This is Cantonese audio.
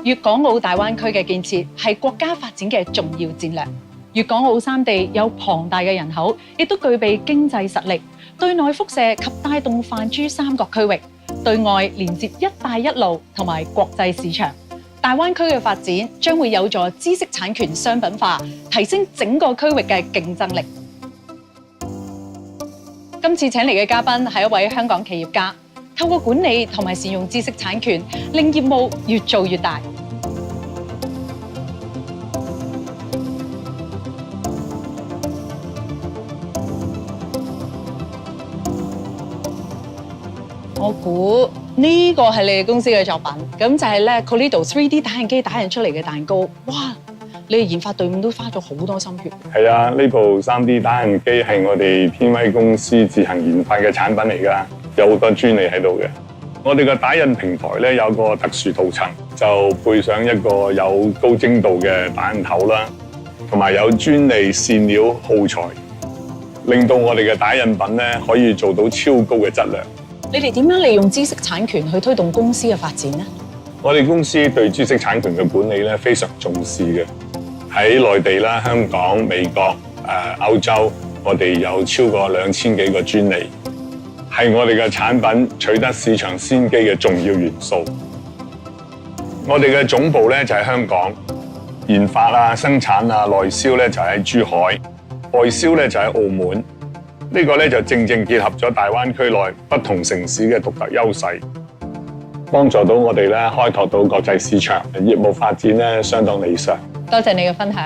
粵港澳大灣區嘅建設係國家發展嘅重要戰略。粵港澳三地有龐大嘅人口，亦都具備經濟實力，對內輻射及帶動泛珠三角區域，對外連接一帶一路同埋國際市場。大灣區嘅發展將會有助知識產權商品化，提升整個區域嘅競爭力。今次請嚟嘅嘉賓係一位香港企業家，透過管理同埋善用知識產權，令業務越做越大。我估呢個係你哋公司嘅作品，咁就係咧 Colido 3D 打印機打印出嚟嘅蛋糕。哇！你哋研發隊伍都花咗好多心血。係啊，呢部 3D 打印機係我哋天威公司自行研發嘅產品嚟㗎，有好多專利喺度嘅。我哋嘅打印平台咧有個特殊塗層，就配上一個有高精度嘅打印頭啦，同埋有專利線料耗材，令到我哋嘅打印品咧可以做到超高嘅質量。你哋點樣利用知識產權去推動公司嘅發展呢？我哋公司對知識產權嘅管理咧非常重視嘅。喺內地啦、香港、美國、歐洲，我哋有超過2000幾個專利，係我哋嘅產品取得市場先機嘅重要元素。我哋嘅總部咧就喺香港，研發啊、生產啊、內銷咧就喺珠海，外銷咧就喺澳門。呢個咧就正正結合咗大灣區內不同城市嘅獨特優勢，幫助到我哋咧開拓到國際市場，業務發展咧相當理想。多謝你嘅分享。